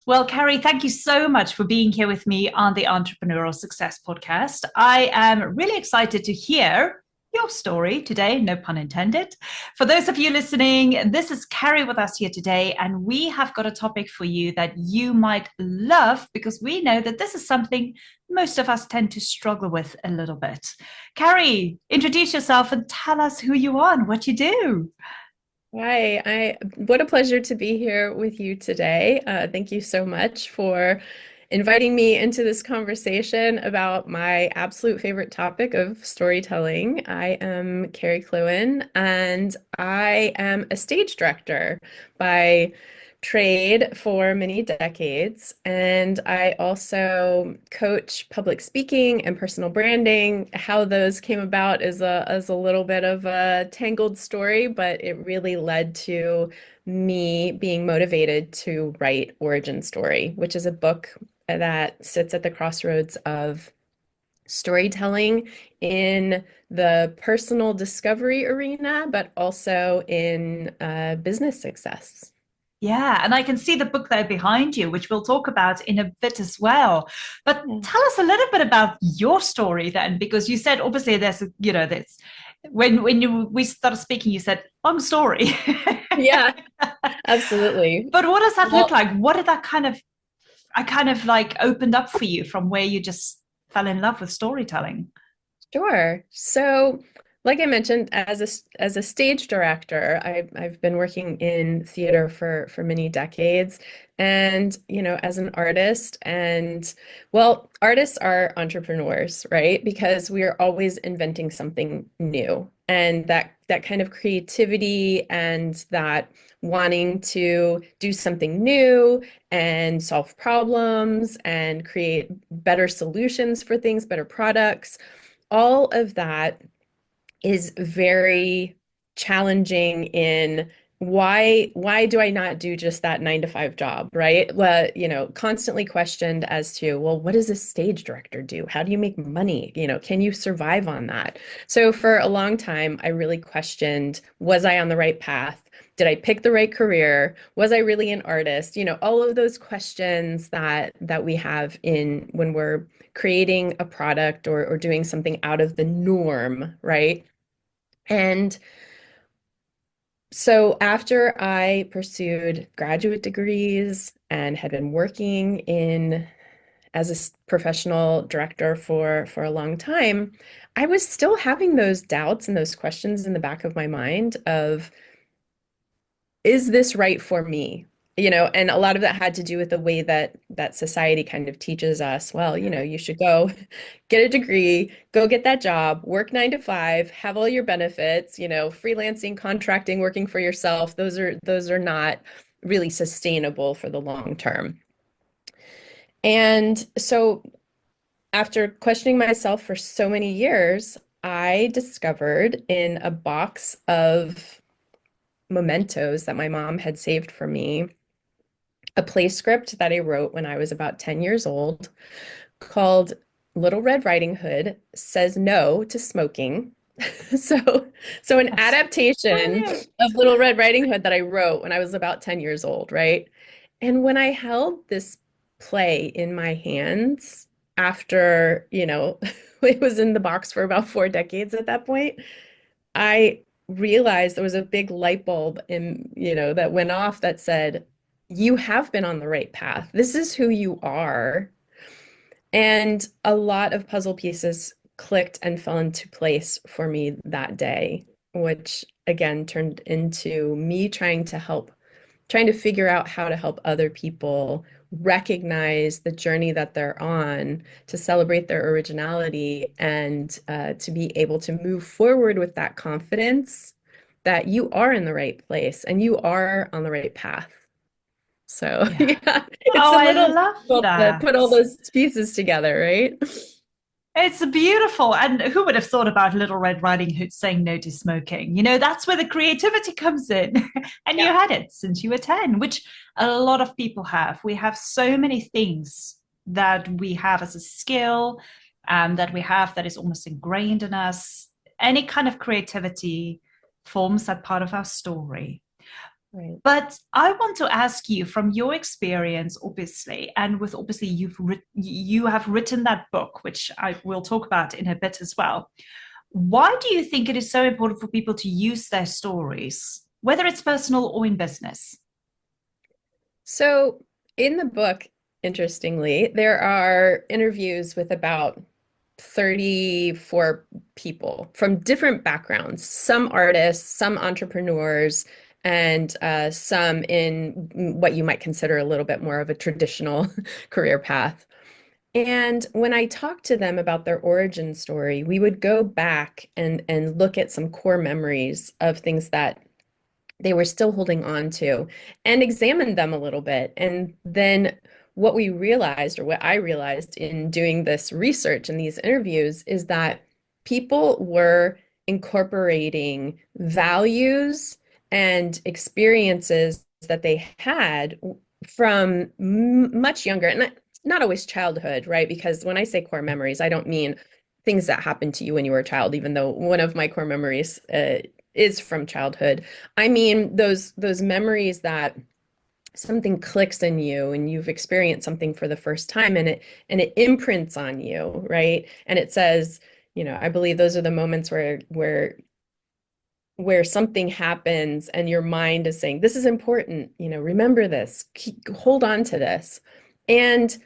Well, Carrie, thank you so much for being here with me on the Entrepreneurial Success Podcast. I am really excited to hear your story today, no pun intended. For those of you listening, this is Carrie with us here today, and we have got a topic for you that you might love because we know that this is something most of us tend to struggle with a little bit. Carrie, introduce yourself and tell us who you are and what you do. Hi, what a pleasure to be here with you today. Thank you so much for inviting me into this conversation about my absolute favorite topic of storytelling. I am Carrie Clewin, and I am a stage director by trade for many decades. And I also coach public speaking and personal branding. How those came about is a little bit of a tangled story, but it really led to me being motivated to write Origin Story, which is a book that sits at the crossroads of storytelling in the personal discovery arena, but also in business success. Yeah, and I can see the book there behind you, which we'll talk about in a bit as well. But Yeah. tell us a little bit about your story then, because you said obviously there's this when we started speaking, you said long story. Yeah, absolutely. But what does that look Well, like? What did that I kind of like opened up for you from where you just fell in love with storytelling? sure. So, like I mentioned, as a stage director, I've been working in theater for many decades, and as an artist, and well, artists are entrepreneurs, right? Because we are always inventing something new, and that kind of creativity and that wanting to do something new and solve problems and create better solutions for things, better products, all of that is very challenging in why do I not do just that 9 to 5 job, right? Well, constantly questioned as to, well, what does a stage director do? How do you make money? Can you survive on that? So for a long time, I really questioned, was I on the right path? Did I pick the right career? Was I really an artist? All of those questions that we have in when we're creating a product or doing something out of the norm, right? And so after I pursued graduate degrees and had been working in as a professional director for a long time, I was still having those doubts and those questions in the back of my mind of, is this right for me? And a lot of that had to do with the way that society kind of teaches us, well, you should go get a degree, go get that job, work 9 to 5, have all your benefits, freelancing, contracting, working for yourself. Those are not really sustainable for the long term. And so after questioning myself for so many years, I discovered in a box of mementos that my mom had saved for me a play script that I wrote when I was about 10 years old called Little Red Riding Hood Says No to Smoking. So, so an That's adaptation brilliant. of Little Red Riding Hood that I wrote when I was about 10 years old, right? And when I held this play in my hands after, it was in the box for about 4 decades at that point, I realized there was a big light bulb that went off that said, you have been on the right path. This is who you are. And a lot of puzzle pieces clicked and fell into place for me that day, which again turned into me trying to figure out how to help other people recognize the journey that they're on, to celebrate their originality, and to be able to move forward with that confidence that you are in the right place and you are on the right path. So, Yeah. yeah, it's Oh, a I little love difficult to that. put all those pieces together, right? It's beautiful. And who would have thought about Little Red Riding Hood saying no to smoking? That's where the creativity comes in. And you Yeah. had it since you were 10, which a lot of people have. We have so many things that we have as a skill, that we have that is almost ingrained in us. Any kind of creativity forms that part of our story. Right. But I want to ask you, from your experience, obviously, and with obviously you have written that book, which I will talk about in a bit as well. Why do you think it is so important for people to use their stories, whether it's personal or in business? So in the book, interestingly, there are interviews with about 34 people from different backgrounds, some artists, some entrepreneurs, and some in what you might consider a little bit more of a traditional career path. And when I talked to them about their origin story, we would go back and look at some core memories of things that they were still holding on to and examined them a little bit. And then what we realized, or what I realized in doing this research and these interviews, is that people were incorporating values and experiences that they had from much younger, and not always childhood, right? Because when I say core memories, I don't mean things that happened to you when you were a child, even though one of my core memories is from childhood. I mean, those memories that something clicks in you and you've experienced something for the first time, and it imprints on you, right? And it says, I believe those are the moments where something happens and your mind is saying, this is important, remember this, hold on to this. And,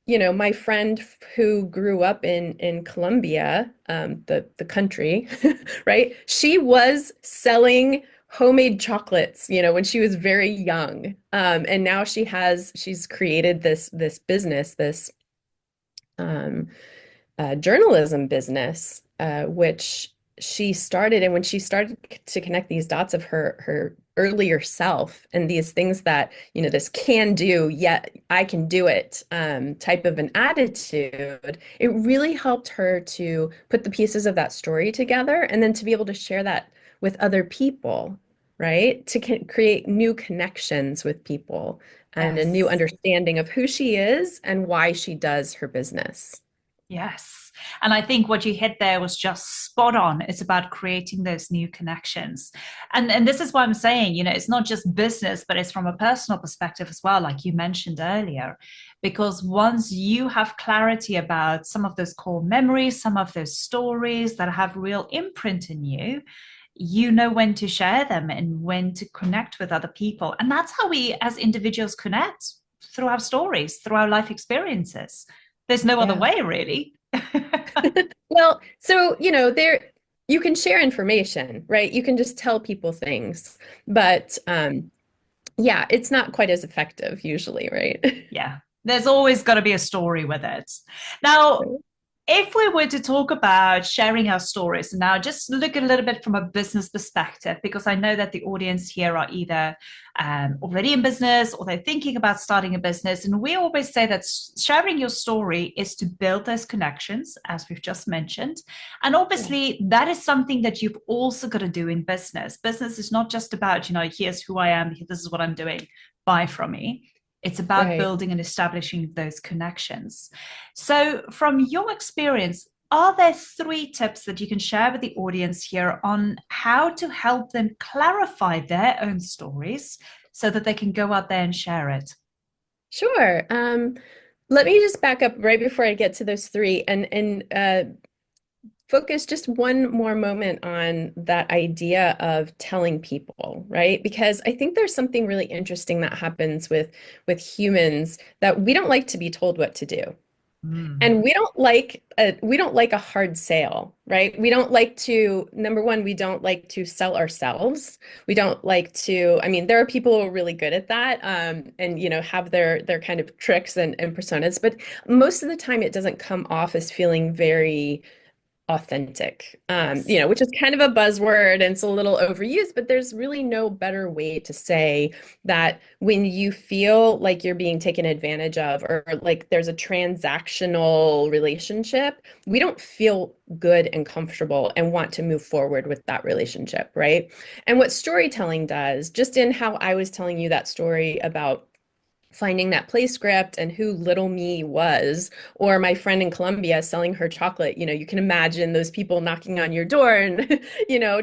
my friend who grew up in Colombia, the country, right? She was selling homemade chocolates, when she was very young. And now she's created this business, this um, journalism business, which she started. And when she started to connect these dots of her earlier self and these things that, this can do, yet I can do it type of an attitude, it really helped her to put the pieces of that story together and then to be able to share that with other people, right? To create new connections with people and a new Yes. understanding of who she is and why she does her business. Yes. And I think what you hit there was just spot on. It's about creating those new connections. And this is why I'm saying, it's not just business, but it's from a personal perspective as well, like you mentioned earlier. Because once you have clarity about some of those core memories, some of those stories that have real imprint in you, you know when to share them and when to connect with other people. And that's how we as individuals connect, through our stories, through our life experiences. There's no other Yeah. way, really. Well, so, there you can share information, right? You can just tell people things. But yeah, it's not quite as effective usually, right? Yeah, there's always got to be a story with it. Now, if we were to talk about sharing our stories, now just look a little bit from a business perspective, because I know that the audience here are either already in business or they're thinking about starting a business. And we always say that sharing your story is to build those connections, as we've just mentioned. And Yeah. obviously, that is something that you've also got to do in business. Business is not just about, here's who I am, this is what I'm doing, buy from me. It's about Right. building and establishing those connections. So, from your experience, are there three tips that you can share with the audience here on how to help them clarify their own stories so that they can go out there and share it? Sure. Let me just back up right before I get to those three and focus just one more moment on that idea of telling people, right? Because I think there's something really interesting that happens with humans that we don't like to be told what to do. Mm. And we don't like a hard sale, right? We don't like to, number one, we don't like to sell ourselves. We don't like to, I mean, there are people who are really good at that, and have their kind of tricks and personas, but most of the time it doesn't come off as feeling very authentic, Yes. which is kind of a buzzword and it's a little overused, but there's really no better way to say that when you feel like you're being taken advantage of or like there's a transactional relationship, we don't feel good and comfortable and want to move forward with that relationship, right? And what storytelling does, just in how I was telling you that story about finding that play script and who little me was, or my friend in Colombia selling her chocolate. You can imagine those people knocking on your door and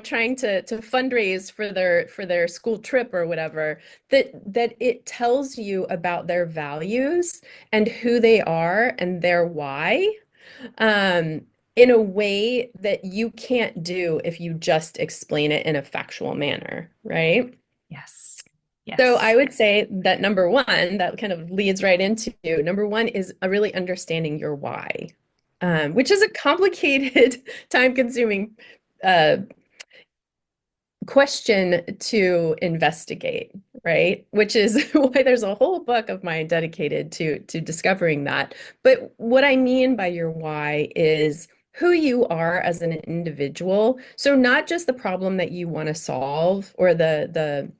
trying to fundraise for their school trip or whatever. That it tells you about their values and who they are and their why, um, in a way that you can't do if you just explain it in a factual manner, right? Yes. So I Yes. would say that number one, that kind of leads right into number one is a really understanding your why, which is a complicated, time-consuming uh, question to investigate, right? Which is why there's a whole book of mine dedicated to discovering that. But what I mean by your why is who you are as an individual. So not just the problem that you want to solve or the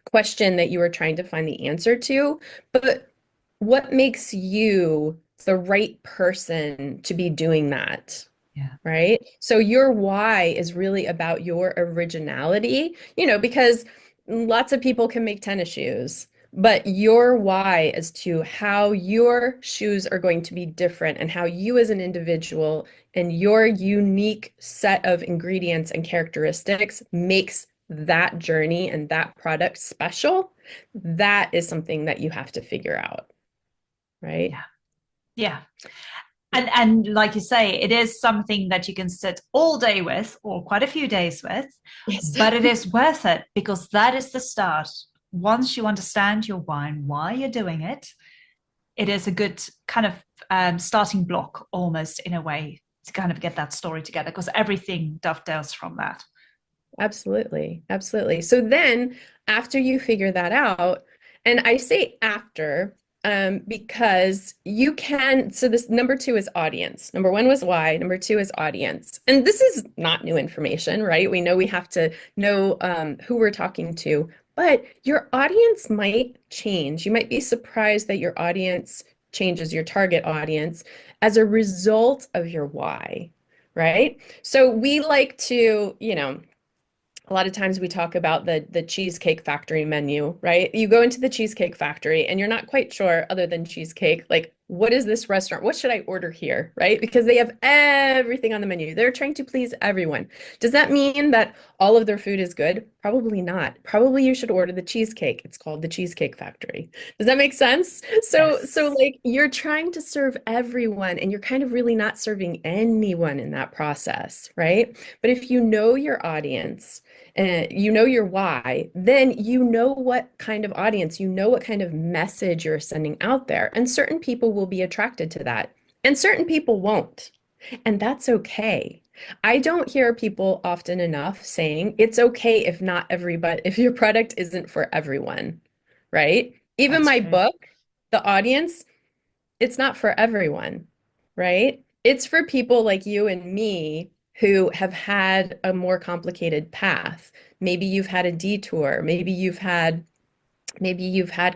question that you are trying to find the answer to, but what makes you the right person to be doing that, Yeah. right? So your why is really about your originality, because lots of people can make tennis shoes, but your why as to how your shoes are going to be different and how you as an individual and your unique set of ingredients and characteristics makes that journey and that product special, that is something that you have to figure out, right? Yeah. Yeah. And like you say, it is something that you can sit all day with or quite a few days with, Yes. but it is worth it because that is the start. Once you understand your why and why you're doing it, it is a good kind of starting block almost in a way to kind of get that story together because everything dovetails from that. Absolutely. Absolutely. So then after you figure that out, and I say after, because you can, so this number two is audience. Number one was why, number two is audience. And this is not new information, right? We know we have to know who we're talking to, but your audience might change. You might be surprised that your audience changes, your target audience, as a result of your why, right? So we like to, a lot of times we talk about the Cheesecake Factory menu, right? You go into the Cheesecake Factory and you're not quite sure, other than cheesecake, like, what is this restaurant? What should I order here, right? Because they have everything on the menu. They're trying to please everyone. Does that mean that all of their food is good? Probably not. Probably you should order the cheesecake. It's called the Cheesecake Factory. Does that make sense? So Yes. like you're trying to serve everyone and you're kind of really not serving anyone in that process, right? But if you know your audience, and you know your why, then you know what kind of audience, you know what kind of message you're sending out there. And certain people will be attracted to that, and certain people won't. And that's okay. I don't hear people often enough saying it's okay if not everybody, if your product isn't for everyone, right? Even That's my true. book, the audience, it's not for everyone, right? It's for people like you and me who have had a more complicated path. Maybe you've had a detour. Maybe you've had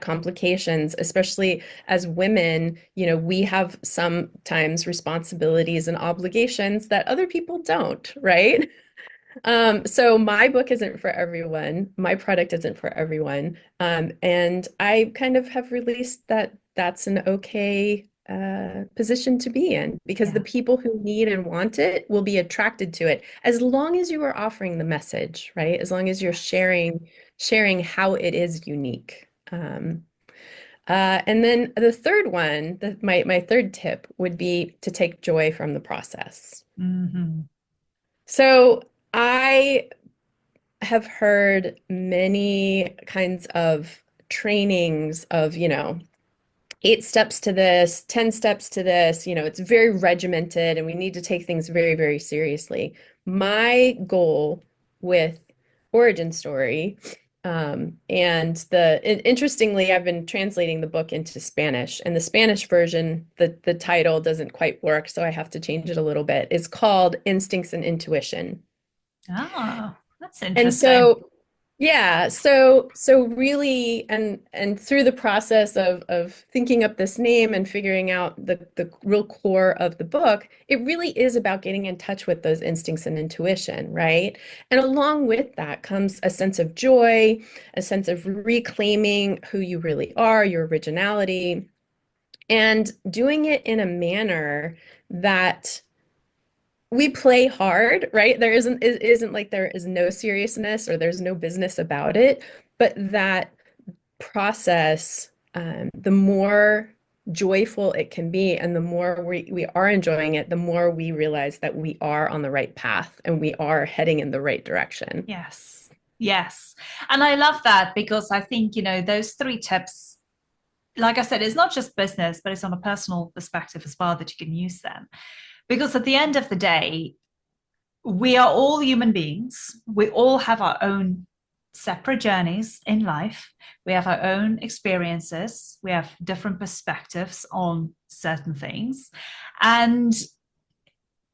complications, especially as women, we have sometimes responsibilities and obligations that other people don't, right? So my book isn't for everyone. My product isn't for everyone. And I kind of have released that that's an okay position to be in because the Yeah. people who need and want it will be attracted to it as long as you are offering the message, right? As long as you're Yes. sharing how it is unique. And then the third one, my third tip would be to take joy from the process. Mm-hmm. So I have heard many kinds of trainings of, 8 steps to this, 10 steps to this, it's very regimented and we need to take things very, very seriously. My goal with Origin Story, interestingly, I've been translating the book into Spanish, and the Spanish version, the title doesn't quite work, so I have to change it a little bit. It's called Instincts and Intuition. Oh, that's And interesting. so Yeah, so really and through the process of thinking up this name and figuring out the real core of the book, it really is about getting in touch with those instincts and intuition, right? And along with that comes a sense of joy, a sense of reclaiming who you really are, your originality, and doing it in a manner that we play hard, right? It isn't like there is no seriousness or there's no business about it, but that process, the more joyful it can be and the more we are enjoying it, the more we realize that we are on the right path and we are heading in the right direction. Yes. Yes. And I love that because I think, those three tips, like I said, it's not just business, but it's on a personal perspective as well that you can use them. Because at the end of the day, we are all human beings. We all have our own separate journeys in life. We have our own experiences. We have different perspectives on certain things. And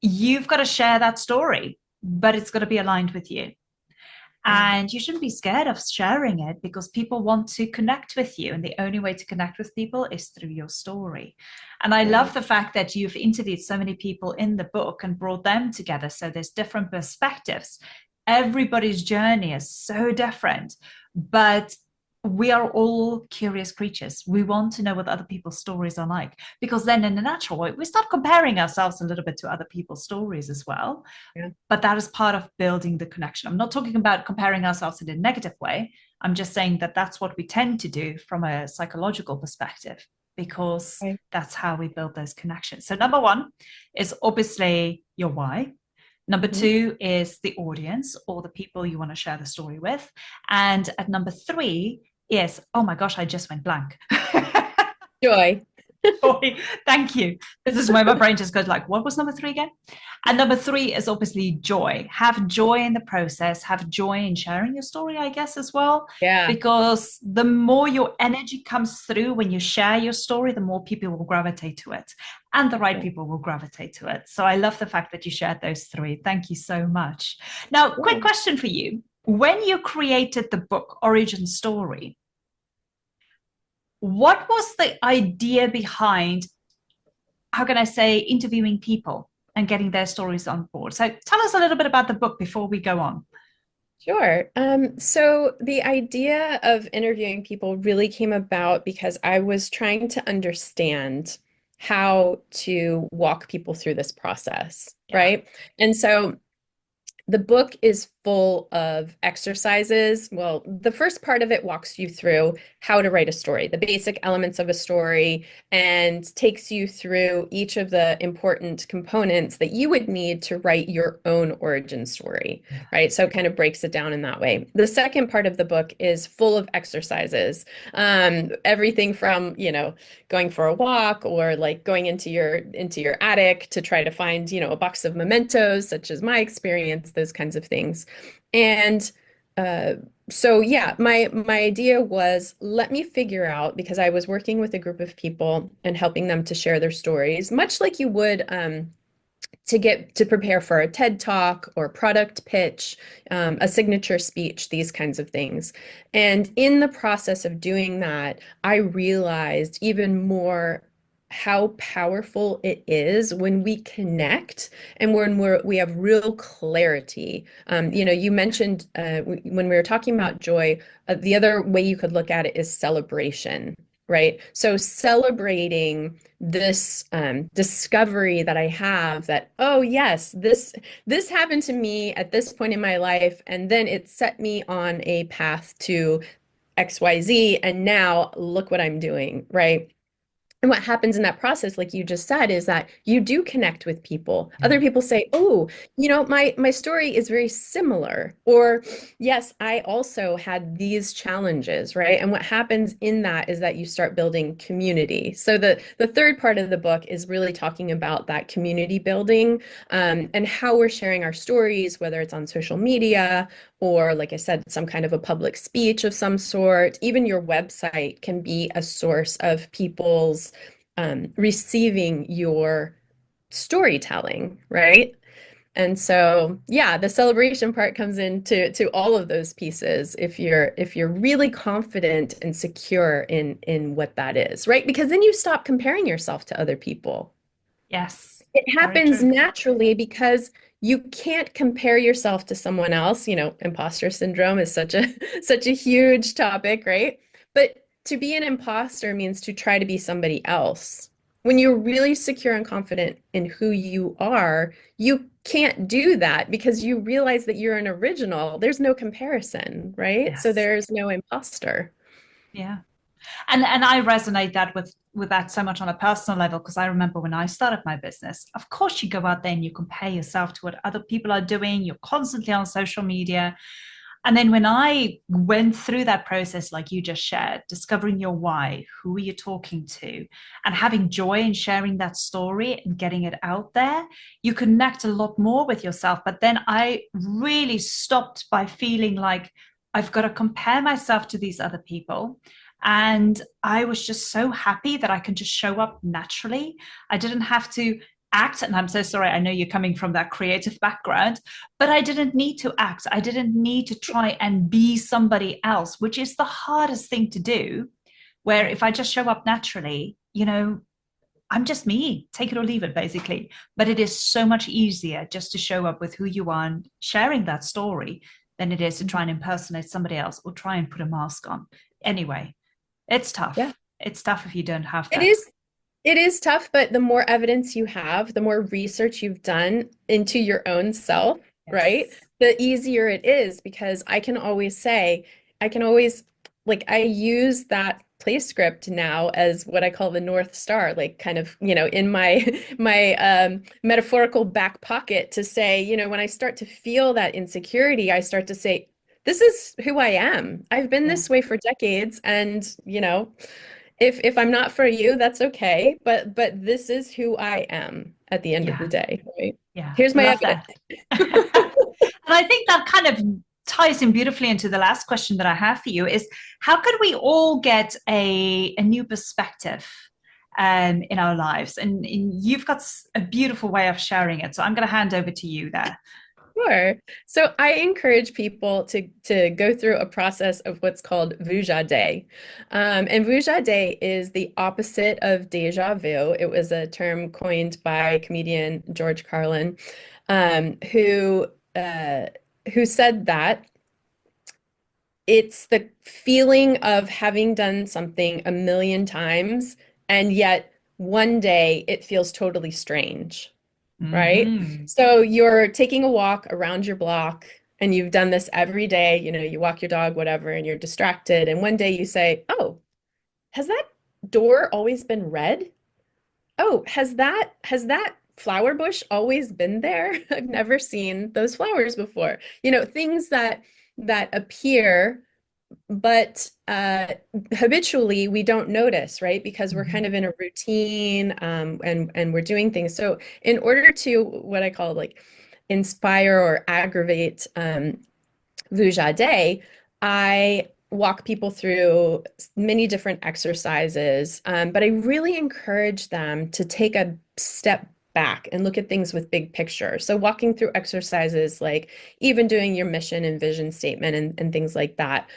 you've got to share that story, but it's got to be aligned with you. Yeah, And you shouldn't be scared of sharing it because people want to connect with you. And the only way to connect with people is through your story. And I love right. the fact that you've interviewed so many people in the book and brought them together. So there's different perspectives. Everybody's journey is so different, but we are all curious creatures. We want to know what other people's stories are like because then, in a natural way, we start comparing ourselves a little bit to other people's stories as well, Yeah, but that is part of building the connection. I'm not talking about comparing ourselves in a negative way. I'm just saying that that's what we tend to do from a psychological perspective because right. that's how we build those connections. So number one is obviously your why. Number Mhm. two is the audience or the people you want to share the story with. And at number three is, oh my gosh, I just went blank. Joy. Joy. Thank you. This is where my brain just goes like, what was number three again? And number three is obviously joy. Have joy in the process. Have joy in sharing your story, I guess, as well. Yeah, Because the more your energy comes through when you share your story, the more people will gravitate to it. And the right yeah, people will gravitate to it. So I love the fact that you shared those three. Thank you so much. Now, quick yeah. question for you. When you created the book Origin Story, what was the idea behind, how can I say, interviewing people and getting their stories on board? So tell us a little bit about the book before we go on. Sure. So the idea of interviewing people really came about because I was trying to understand how to walk people through this process, Yeah. right? And so the book is full of exercises. Well, the first part of it walks you through how to write a story, the basic elements of a story, and takes you through each of the important components that you would need to write your own origin story, right? So it kind of breaks it down in that way. The second part of the book is full of exercises, everything from, going for a walk or like going into your attic to try to find, a box of mementos, such as my experience, those kinds of things. And uh, so yeah, my idea was let me figure out because I was working with a group of people and helping them to share their stories, much like you would to get to prepare for a TED Talk or product pitch, a signature speech, these kinds of things. And in the process of doing that, I realized even more how powerful it is when we connect and when we have real clarity. You mentioned when we were talking about joy, the other way you could look at it is celebration, right? So celebrating this discovery that I have that, oh yes, this happened to me at this point in my life, and then it set me on a path to XYZ, and now look what I'm doing, right? And what happens in that process, like you just said, is that you do connect with people. Other Yeah. people say, "Oh, my story is very similar," or "Yes, I also had these challenges," right? And what happens in that is that you start building community. So the third part of the book is really talking about that community building, and how we're sharing our stories, whether it's on social media or, like I said, some kind of a public speech of some sort. Even your website can be a source of people's receiving your storytelling, right? And so, yeah, the celebration part comes into to all of those pieces if you're really confident and secure in what that is, right? Because then you stop comparing yourself to other people. Yes, It very happens true. naturally because you can't compare yourself to someone else. You know, imposter syndrome is such a such a huge topic, right? But to be an imposter means to try to be somebody else. When you're really secure and confident in who you are, you can't do that because you realize that you're an original. There's no comparison, right? So Yes. there's no imposter. Yeah. And I resonate that with that so much on a personal level, because I remember when I started my business, of course you go out there and you compare yourself to what other people are doing. You're constantly on social media. And then when I went through that process, like you just shared, discovering your why, who are you talking to, and having joy in sharing that story and getting it out there, you connect a lot more with yourself. But then I really stopped by feeling like I've got to compare myself to these other people. And I was just so happy that I can just show up naturally. I didn't have to act. And I'm so sorry, I know you're coming from that creative background, but I didn't need to act. I didn't need to try and be somebody else, which is the hardest thing to do. Where if I just show up naturally, I'm just me, take it or leave it, basically. But it is so much easier just to show up with who you are and sharing that story than it is to try and impersonate somebody else or try and put a mask on. Anyway, it's Yeah. tough. It's tough if you don't have It that. is It is tough, but the more evidence you have, the more research you've done into your own self, right? Yes. The easier it is because I can always, like, I use that play script now as what I call the North Star, like kind of, in my my metaphorical back pocket to say, when I start to feel that insecurity, I start to say, this is who I am. I've been Yeah. this way for decades, and if I'm not for you, that's okay. But this is who I am at the end of the Yeah. day, right? Yeah. Here's my Love evidence. that. And I think that kind of ties in beautifully into the last question that I have for you is how could we all get a new perspective in our lives? And you've got a beautiful way of sharing it. So I'm going to hand over to you there. Sure. So I encourage people to go through a process of what's called Vuja Day. And Vuja Day is the opposite of deja vu. It was a term coined by comedian George Carlin, um, who uh, who said that it's the feeling of having done something a million times, and yet one day it feels totally strange, right? Mm-hmm. So you're taking a walk around your block and you've done this every day, you walk your dog, whatever, and you're distracted. And one day you say, oh, has that door always been red? Oh, has that flower bush always been there? I've never seen those flowers before. Things that appear but habitually we don't notice, right? Because we're kind Mm-hmm. of in a routine, and we're doing things. So in order to what I call like inspire or aggravate Vuja Day, I walk people through many different exercises, but I really encourage them to take a step back and look at things with big picture. So walking through exercises like even doing your mission and vision statement and things like that,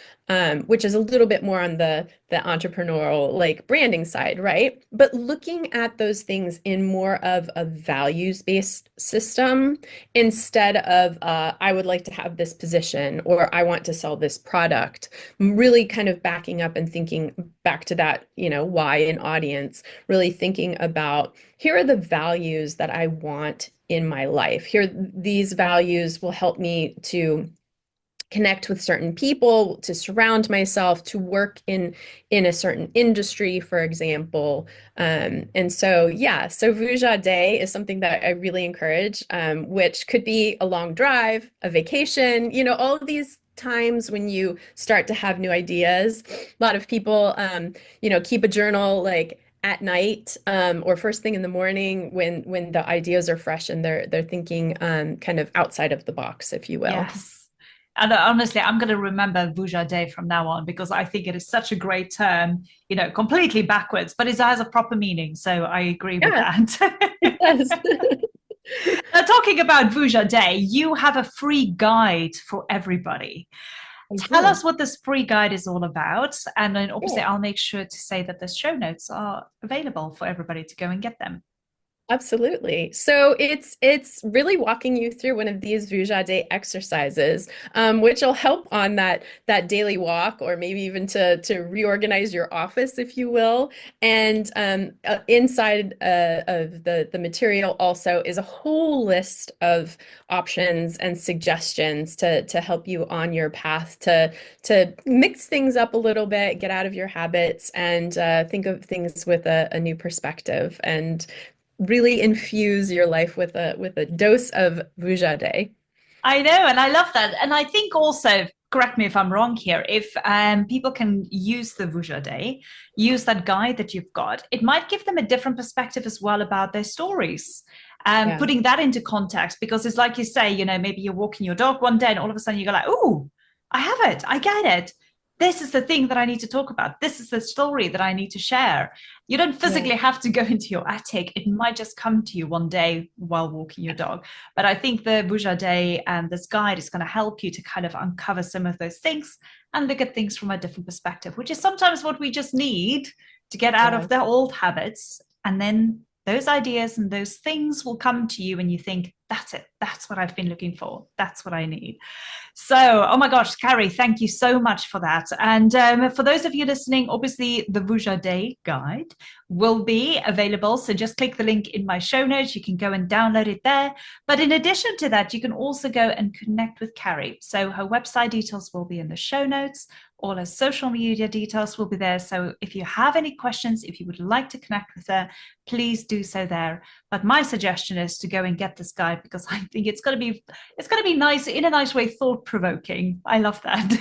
which is a little bit more on the entrepreneurial like branding side, right? But looking at those things in more of a values-based system instead of I would like to have this position or I want to sell this product. Really kind of backing up and thinking back to that, why an audience, really thinking about here are the values that I want in my life. Here, these values will help me to connect with certain people, to surround myself, to work in a certain industry, for example. And so, yeah, so Vuja Day is something that I really encourage, which could be a long drive, a vacation, all of these times when you start to have new ideas. A lot of people, keep a journal like at night, or first thing in the morning when the ideas are fresh and they're thinking kind of outside of the box, if you will. Yes. And honestly, I'm going to remember Vuja Day from now on because I think it is such a great term, completely backwards, but it has a proper meaning. So I agree with Yeah, that. it does. Now, talking about Vuja Day, you have a free guide for everybody. I Tell do. us what this free guide is all about. And then obviously, Sure. I'll make sure to say that the show notes are available for everybody to go and get them. Absolutely. So it's really walking you through one of these Vuja Day exercises, which will help on that daily walk, or maybe even to reorganize your office, if you will. And inside of the material also is a whole list of options and suggestions to help you on your path to mix things up a little bit, get out of your habits, and think of things with a new perspective. And really infuse your life with a dose of Vuja Day. I know, and I love that. And I think also, correct me if I'm wrong here, if people can use the Vuja Day, use that guide that you've got, it might give them a different perspective as well about their stories. Yeah, Putting that into context, because it's like you say, maybe you're walking your dog one day and all of a sudden you go like, "Oh, I have it, I get it. This is the thing that I need to talk about. This is the story that I need to share." You don't yeah, physically have to go into your attic. It might just come to you one day while walking your dog. But I think the Vuja Day and this guide is going to help you to kind of uncover some of those things and look at things from a different perspective, which is sometimes what we just need to get out yeah, of the old habits. And then those ideas and those things will come to you and you think, that's it. That's what I've been looking for. That's what I need. So, oh my gosh, Carrie, thank you so much for that. And for those of you listening, obviously the Vuja Day guide will be available. So just click the link in my show notes. You can go and download it there. But in addition to that, you can also go and connect with Carrie. So her website details will be in the show notes. All her social media details will be there. So if you have any questions, if you would like to connect with her, please do so there. But my suggestion is to go and get this guide because I think it's going to be nice in a nice way, thought provoking. I love that.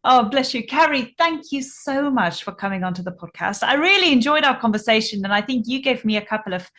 Oh, bless you. Carrie, thank you so much for coming onto the podcast. I really enjoyed our conversation, and I think you gave me a couple of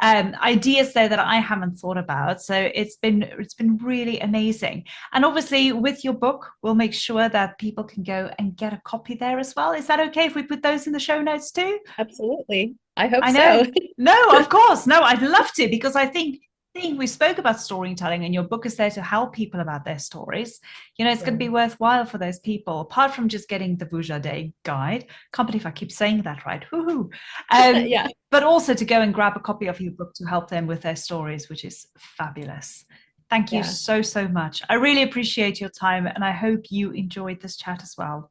ideas there that I haven't thought about. So it's been really amazing. And obviously, with your book, we'll make sure that people can go and get a copy there as well. Is that okay if we put those in the show notes too? absolutely. I hope I know. so. No, of course. No, I'd love to because I think we spoke about storytelling and your book is there to help people about their stories. It's going to Yeah. be worthwhile for those people, apart from just getting the Vuja Day guide. Can't believe I keep saying that right. Woohoo. Yeah. But also to go and grab a copy of your book to help them with their stories, which is fabulous. Thank you Yeah. so, so much. I really appreciate your time and I hope you enjoyed this chat as well.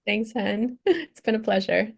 Thanks, Hen. It's been a pleasure.